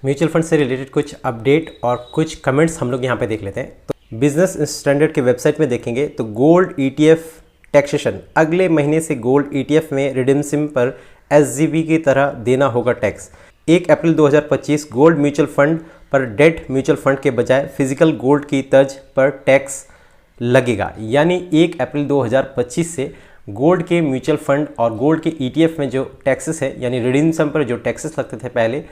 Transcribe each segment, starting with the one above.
Mutual fund से related कुछ update और कुछ कमेंट्स हम लोग यहाँ पे देख लेते हैं। तो बिजनेस स्टैंडर्ड के वेबसाइट में देखेंगे तो गोल्ड ईटीएफ टैक्सेशन, अगले महीने से गोल्ड ईटीएफ में रिडीम पर एसजीबी की तरह देना होगा टैक्स। 1 अप्रैल 2025 गोल्ड म्यूचुअल फंड पर डेट म्यूचुअल फंड के बजाय फिजिकल गोल्ड की तर्ज पर टैक्स लगेगा। यानी 1 अप्रैल 2025 से गोल्ड के म्यूचुअल फंड और गोल्ड के ईटीएफ में जो टैक्सेस है, यानी रिडीम पर जो टैक्सेस लगते थे पहले,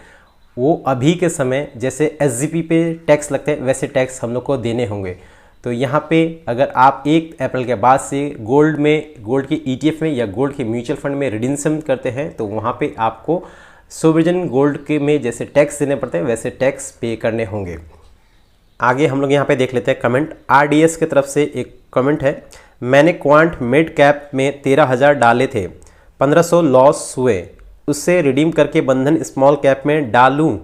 वो अभी के समय जैसे एसजीपी पे टैक्स लगते हैं वैसे टैक्स हम लोग को देने होंगे। तो यहाँ पे अगर आप 1 अप्रैल के बाद से गोल्ड के ईटीएफ में या गोल्ड के म्यूचुअल फंड में रिडीम करते हैं तो वहाँ पे आपको सोवरेन गोल्ड के में जैसे टैक्स देने पड़ते हैं वैसे टैक्स पे करने होंगे। आगे हम लोग यहाँ पे देख लेते हैं कमेंट। आरडीएस की तरफ से एक कमेंट है, मैंने क्वांट मिड कैप में 13,000 डाले थे, 1500 लॉस हुए, उससे रिडीम करके बंधन स्मॉल कैप में डालूं,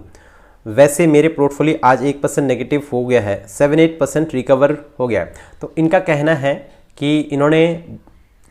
वैसे मेरे पोर्टफोलियो आज 1% नेगेटिव हो गया है, 7-8% रिकवर हो गया है। तो इनका कहना है कि इन्होंने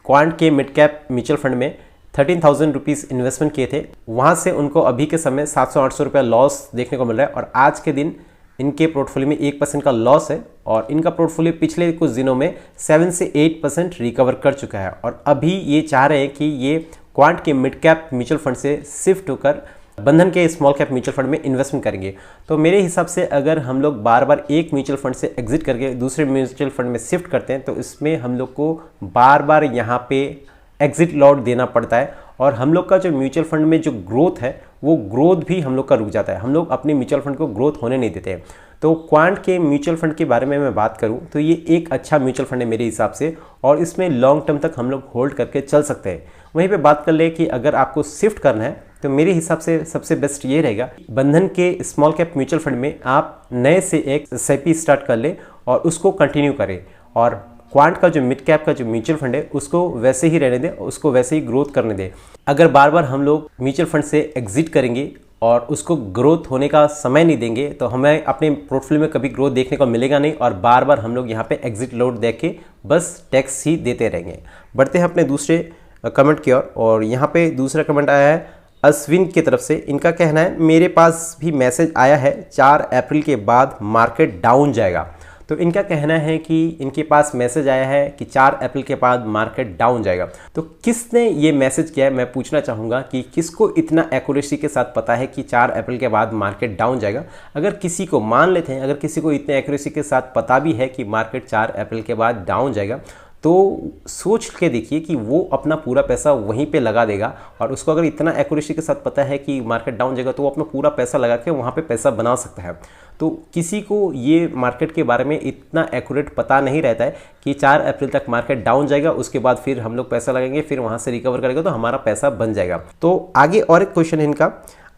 क्वांट के मिड कैप म्यूचुअल फंड में 13,000 रुपीज़ इन्वेस्टमेंट किए थे, वहाँ से उनको अभी के समय 700-800 रुपये लॉस देखने को मिल रहा है और आज के दिन इनके पोर्टफोलियो में 1% का लॉस है और इनका पोर्टफोलियो पिछले कुछ दिनों में 7 से 8% रिकवर कर चुका है और अभी ये चाह रहे हैं कि ये क्वांट के मिड कैप म्यूचुअल फंड से शिफ्ट होकर बंधन के स्मॉल कैप म्यूचुअल फंड में इन्वेस्टमेंट करेंगे। तो मेरे हिसाब से अगर हम लोग बार बार एक म्यूचुअल फंड से एग्जिट करके दूसरे म्यूचुअल फंड में शिफ्ट करते हैं तो इसमें हम लोग को बार बार यहाँ पे एग्जिट लॉट देना पड़ता है और हम लोग का जो म्यूचुअल फंड में जो ग्रोथ है वो ग्रोथ भी हम लोग का रुक जाता है, हम लोग अपने म्यूचुअल फंड को ग्रोथ होने नहीं देते हैं। तो क्वांट के म्यूचुअल फंड के बारे में मैं बात करूं तो ये एक अच्छा म्यूचुअल फंड है मेरे हिसाब से और इसमें लॉन्ग टर्म तक हम लोग होल्ड करके चल सकते हैं। वहीं पे बात कर ले कि अगर आपको शिफ्ट करना है तो मेरे हिसाब से सबसे बेस्ट ये रहेगा बंधन के स्मॉल कैप म्यूचुअल फंड में आप नए से एक एसआईपी स्टार्ट कर ले और उसको कंटिन्यू करें और क्वांट का जो मिड कैप का जो म्यूचुअल फंड है उसको वैसे ही रहने दें, उसको वैसे ही ग्रोथ करने दें। अगर बार बार हम लोग म्यूचुअल फंड से एग्जिट करेंगे और उसको ग्रोथ होने का समय नहीं देंगे तो हमें अपने पोर्टफोलियो में कभी ग्रोथ देखने को मिलेगा नहीं और बार बार हम लोग यहाँ पे एग्जिट लॉट देख के बस टैक्स ही देते रहेंगे। बढ़ते हैं अपने दूसरे कमेंट की ओर और यहाँ पे दूसरा कमेंट आया है अश्विन की तरफ से। इनका कहना है मेरे पास भी मैसेज आया है 4 अप्रैल के बाद मार्केट डाउन जाएगा। तो इनका कहना है कि इनके पास मैसेज आया है कि 4 अप्रैल के बाद मार्केट डाउन जाएगा। तो किसने ये मैसेज किया है मैं पूछना चाहूँगा कि किसको इतना एक्यूरेसी के साथ पता है कि 4 अप्रैल के बाद मार्केट डाउन जाएगा। अगर किसी को मान लेते हैं, अगर किसी को इतने एक्यूरेसी के साथ पता भी है कि मार्केट 4 अप्रैल के बाद डाउन जाएगा तो सोच के देखिए कि वो अपना पूरा पैसा वहीं पे लगा देगा और उसको अगर इतना एक्यूरेसी के साथ पता है कि मार्केट डाउन जाएगा तो वो अपना पूरा पैसा लगा के वहाँ पे पैसा बना सकता है। तो किसी को ये मार्केट के बारे में इतना एक्यूरेट पता नहीं रहता है कि 4 अप्रैल तक मार्केट डाउन जाएगा, उसके बाद फिर हम लोग पैसा लगाएंगे, फिर वहाँ से रिकवर करेगा तो हमारा पैसा बन जाएगा। तो आगे और एक क्वेश्चन है इनका,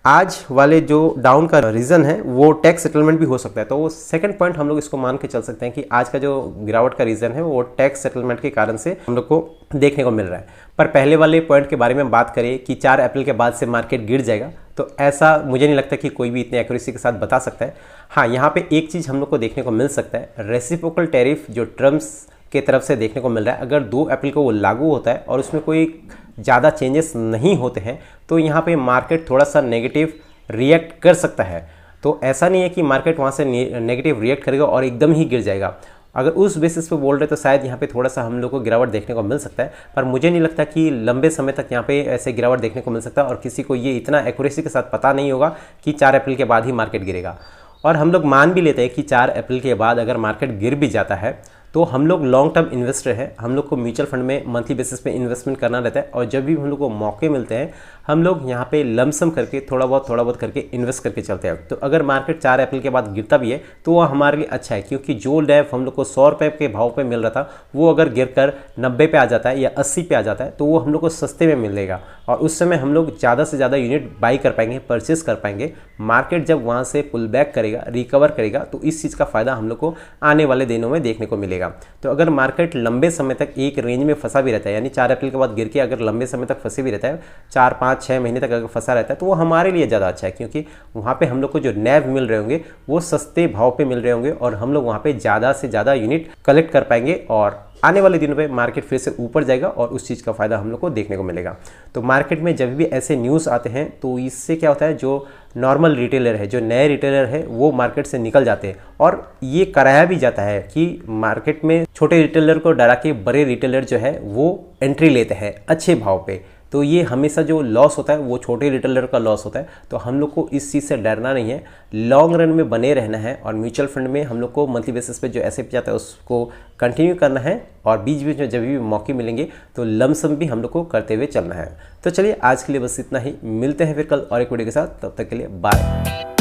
आज वाले जो डाउन का रीज़न है वो टैक्स सेटलमेंट भी हो सकता है। तो वो सेकंड पॉइंट हम लोग इसको मान के चल सकते हैं कि आज का जो गिरावट का रीज़न है वो टैक्स सेटलमेंट के कारण से हम लोग को देखने को मिल रहा है। पर पहले वाले पॉइंट के बारे में बात करें कि 4 अप्रैल के बाद से मार्केट गिर जाएगा तो ऐसा मुझे नहीं लगता कि कोई भी इतने एक्यूरेसी के साथ बता सकता है। हाँ, यहाँ पे एक चीज़ हम लोग को देखने को मिल सकता है, रेसिप्रोकल टैरिफ जो ट्रम्प्स के तरफ से देखने को मिल रहा है, अगर 2 अप्रैल को वो लागू होता है और उसमें कोई ज़्यादा चेंजेस नहीं होते हैं तो यहाँ पे मार्केट थोड़ा सा नेगेटिव रिएक्ट कर सकता है। तो ऐसा नहीं है कि मार्केट वहाँ से नेगेटिव रिएक्ट करेगा और एकदम ही गिर जाएगा। अगर उस बेसिस पे बोल रहे तो शायद यहाँ पे थोड़ा सा हम लोग को गिरावट देखने को मिल सकता है, पर मुझे नहीं लगता कि लंबे समय तक यहाँ पे ऐसे गिरावट देखने को मिल सकता है और किसी को ये इतना एक्यूरेसी के साथ पता नहीं होगा कि 4 अप्रैल के बाद ही मार्केट गिरेगा। और हम लोग मान भी लेते हैं कि 4 अप्रैल के बाद अगर मार्केट गिर भी जाता है तो हम लोग लॉन्ग टर्म इन्वेस्टर हैं, हम लोग को म्यूचुअल फंड में मंथली बेसिस पे इन्वेस्टमेंट करना रहता है और जब भी हम लोग को मौके मिलते हैं हम लोग यहाँ पे लमसम करके थोड़ा बहुत करके इन्वेस्ट करके चलते हैं। तो अगर मार्केट 4 अप्रैल के बाद गिरता भी है तो वो हमारे लिए अच्छा है, क्योंकि जो लैब हम लोग को 100 रुपये के भाव पे मिल रहा था वो अगर गिर कर 90 पे आ जाता है या 80 पे आ जाता है तो वो हम लोग को सस्ते में मिलेगा और उस समय हम लोग ज़्यादा से ज़्यादा यूनिट बाई कर पाएंगे, परचेस कर पाएंगे। मार्केट जब वहाँ से पुल बैक करेगा, रिकवर करेगा तो इस चीज़ का फ़ायदा हम लोग को आने वाले दिनों में देखने को मिलेगा। तो अगर मार्केट लंबे समय तक एक रेंज में फंसा भी रहता है, यानी 4 अप्रैल के बाद गिर के अगर लंबे समय तक फंसे भी रहता है, 4, 5, 6 महीने तक अगर फंसा रहता है तो वो हमारे लिए ज़्यादा अच्छा है, क्योंकि वहाँ पे हम लोग को जो नैव मिल रहे होंगे वो सस्ते भाव पे मिल रहे होंगे और हम लोग वहाँ पे ज़्यादा से ज़्यादा यूनिट कलेक्ट कर पाएंगे और आने वाले दिनों पे मार्केट फिर से ऊपर जाएगा और उस चीज़ का फ़ायदा हम लोग को देखने को मिलेगा। तो मार्केट में जब भी ऐसे न्यूज़ आते हैं तो इससे क्या होता है, जो नॉर्मल रिटेलर है, जो नए रिटेलर है, वो मार्केट से निकल जाते हैं। और ये कराया भी जाता है कि मार्केट में छोटे रिटेलर को डरा के बड़े रिटेलर जो है वो एंट्री लेते हैं अच्छे भाव पे। तो ये हमेशा जो लॉस होता है वो छोटे रिटेलर का लॉस होता है। तो हम लोग को इस चीज़ से डरना नहीं है, लॉन्ग रन में बने रहना है। और म्यूचुअल फंड में हम लोग को मंथली बेसिस पे जो एसआईपी जाता है उसको कंटिन्यू करना है, और बीच बीच में जब भी मौके मिलेंगे तो लमसम भी हम लोग को करते हुए चलना है। तो चलिए आज के लिए बस इतना ही, मिलते हैं फिर कल और एक वीडियो के साथ, तब तक के लिए बाय।